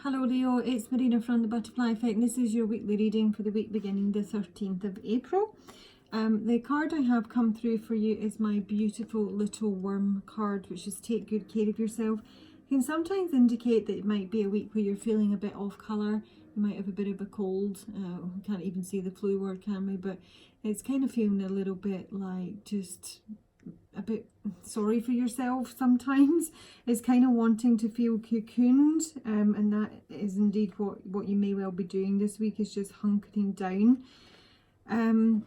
Hello Leo, it's Marina from the Butterfly Effect. This is your weekly reading for the week beginning the 13th of April. The card I have come through for you is my beautiful little worm card, which is take good care of yourself. It can sometimes indicate that it might be a week where you're feeling a bit off colour. You might have a bit of a cold. We can't even see the flu word, can we? But it's kind of feeling a little bit like just a bit sorry for yourself sometimes. It's kind of wanting to feel cocooned, and that is indeed what you may well be doing this week, is just hunkering down. The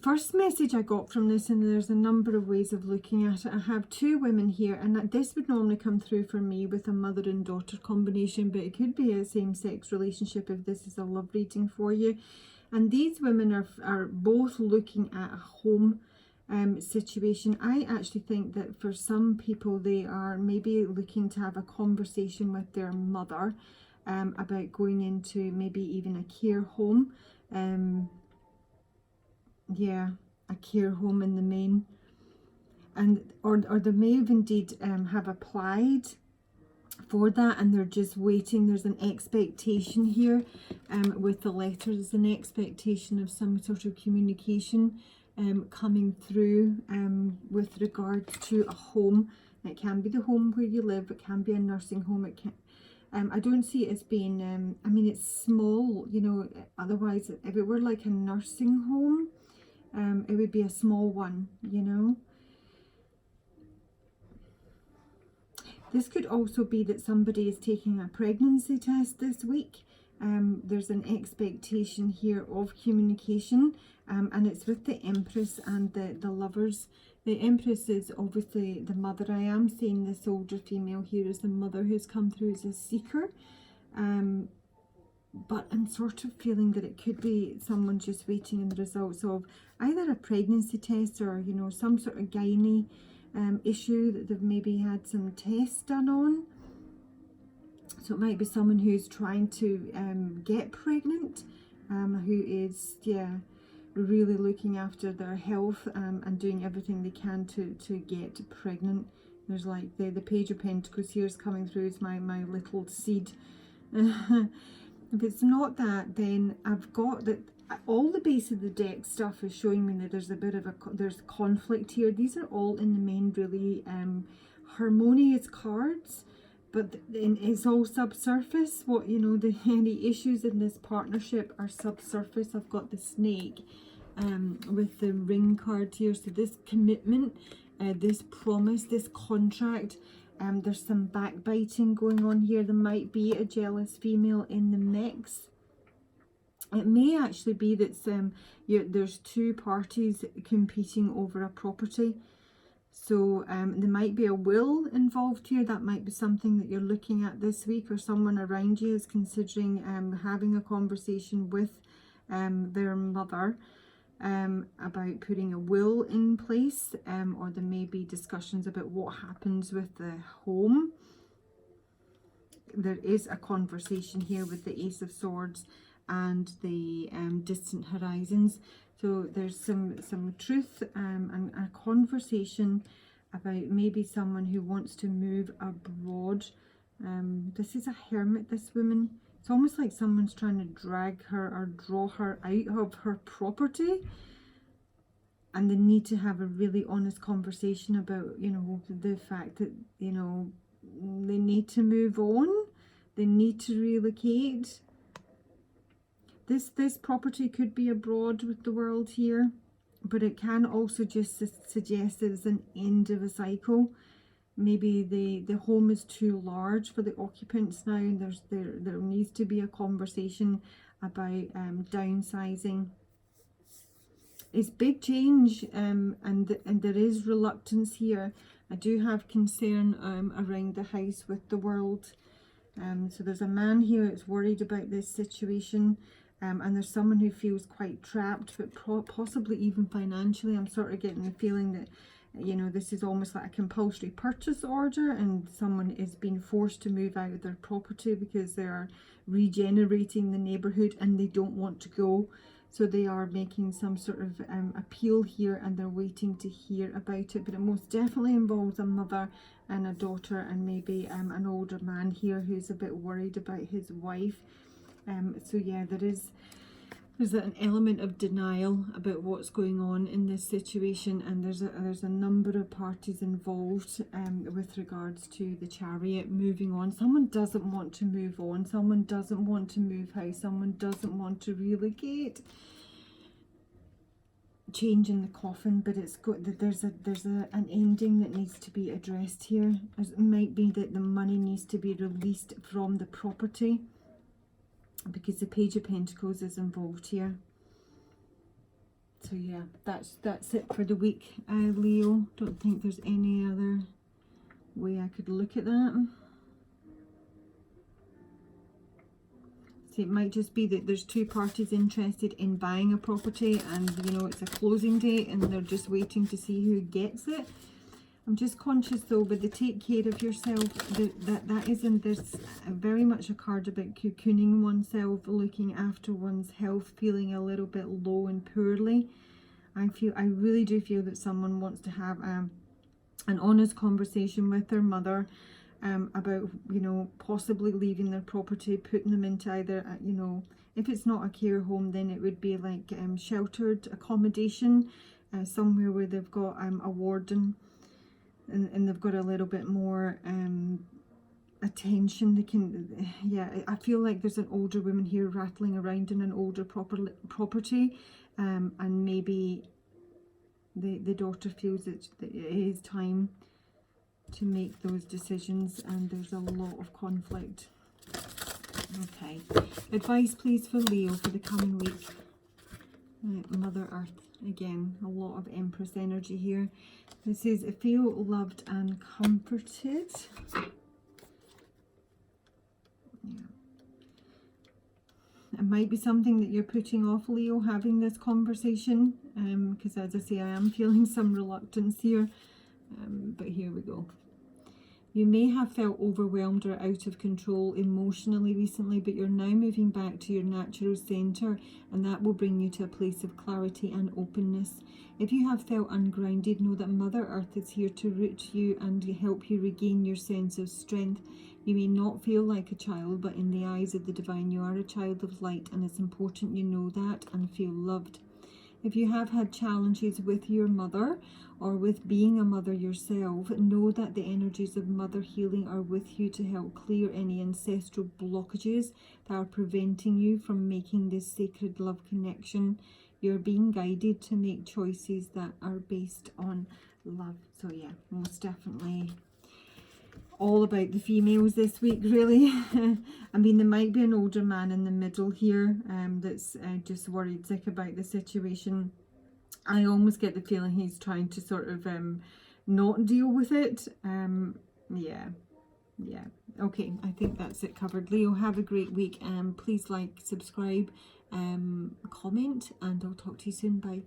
first message I got from this, and there's a number of ways of looking at it, I have two women here, and this would normally come through for me with a mother and daughter combination, but it could be a same-sex relationship if this is a love reading for you. And these women are both looking at a home situation. I actually think that for some people they are maybe looking to have a conversation with their mother about going into maybe even a care home. Yeah, a care home in the main, and or they may have indeed have applied for that, and they're just waiting. There's an expectation here with the letter. There's an expectation of some sort of communication coming through with regards to a home. It can be the home where you live, it can be a nursing home, it can I don't see it as being I mean, it's small, you know. Otherwise, if it were like a nursing home, it would be a small one, you know. This could also be that somebody is taking a pregnancy test this week. There's an expectation here of communication, and it's with the Empress and the Lovers. The Empress is obviously the mother. I am seeing this older female here as the mother who's come through as a seeker, but I'm sort of feeling that it could be someone just waiting on the results of either a pregnancy test or, you know, some sort of gynae issue that they've maybe had some tests done on. So it might be someone who's trying to get pregnant, who is, yeah, really looking after their health and doing everything they can to get pregnant. There's like the Page of Pentacles here is coming through as my little seed. If it's not that, then I've got that all the base of the deck stuff is showing me that there's a bit of there's conflict here. These are all in the main really harmonious cards, but it's all subsurface. What, you know, any issues in this partnership are subsurface. I've got the snake with the ring card here. So this commitment, this promise, this contract, there's some backbiting going on here. There might be a jealous female in the mix. It may actually be that there's two parties competing over a property. So there might be a will involved here. That might be something that you're looking at this week, or someone around you is considering having a conversation with their mother about putting a will in place, or there may be discussions about what happens with the home. There is a conversation here with the Ace of Swords and the distant horizons. So there's some truth and a conversation about maybe someone who wants to move abroad. This is a hermit, this woman. It's almost like someone's trying to drag her or draw her out of her property, and they need to have a really honest conversation about, you know, the fact that, you know, they need to move on, they need to relocate. This property could be abroad with the World here, but it can also just suggest that it's an end of a cycle. Maybe the home is too large for the occupants now, and there needs to be a conversation about downsizing. It's big change, and there is reluctance here. I do have concern around the house with the World. So there's a man here that's worried about this situation. And there's someone who feels quite trapped, but possibly even financially. I'm sort of getting the feeling that, you know, this is almost like a compulsory purchase order, and someone is being forced to move out of their property because they are regenerating the neighbourhood and they don't want to go. So they are making some sort of appeal here, and they're waiting to hear about it. But it most definitely involves a mother and a daughter, and maybe an older man here who's a bit worried about his wife. So yeah, there's an element of denial about what's going on in this situation, and there's a number of parties involved with regards to the Chariot moving on. Someone doesn't want to move on, someone doesn't want to move house, someone doesn't want to relocate. Change in the coffin, but it's got there's an ending that needs to be addressed here. It might be that the money needs to be released from the property, because the Page of Pentacles is involved here. So yeah, that's it for the week, Leo. Don't think there's any other way I could look at that. So it might just be that there's two parties interested in buying a property, and you know, it's a closing date and they're just waiting to see who gets it. I'm just conscious though, with the take care of yourself, that isn't, there's very much a card about cocooning oneself, looking after one's health, feeling a little bit low and poorly. I really do feel that someone wants to have an honest conversation with their mother about, you know, possibly leaving their property, putting them into either, you know, if it's not a care home, then it would be like sheltered accommodation, somewhere where they've got a warden. And they've got a little bit more attention. They can, yeah, I feel like there's an older woman here rattling around in an older property, and maybe the daughter feels that it is time to make those decisions, and there's a lot of conflict. Okay, advice please for Leo for the coming week. Mother Earth, again, a lot of Empress energy here. It says, feel loved and comforted. Yeah. It might be something that you're putting off, Leo, having this conversation, because as I say, I am feeling some reluctance here, but here we go. You may have felt overwhelmed or out of control emotionally recently, but you're now moving back to your natural centre, and that will bring you to a place of clarity and openness. If you have felt ungrounded, know that Mother Earth is here to root you and help you regain your sense of strength. You may not feel like a child, but in the eyes of the divine, you are a child of light, and it's important you know that and feel loved. If you have had challenges with your mother or with being a mother yourself, know that the energies of mother healing are with you to help clear any ancestral blockages that are preventing you from making this sacred love connection. You're being guided to make choices that are based on love. So yeah, most definitely all about the females this week, really. I mean, there might be an older man in the middle here that's just worried sick about the situation. I almost get the feeling he's trying to sort of not deal with it. Yeah. Okay, I think that's it covered. Leo, have a great week. Please like, subscribe, comment, and I'll talk to you soon. Bye.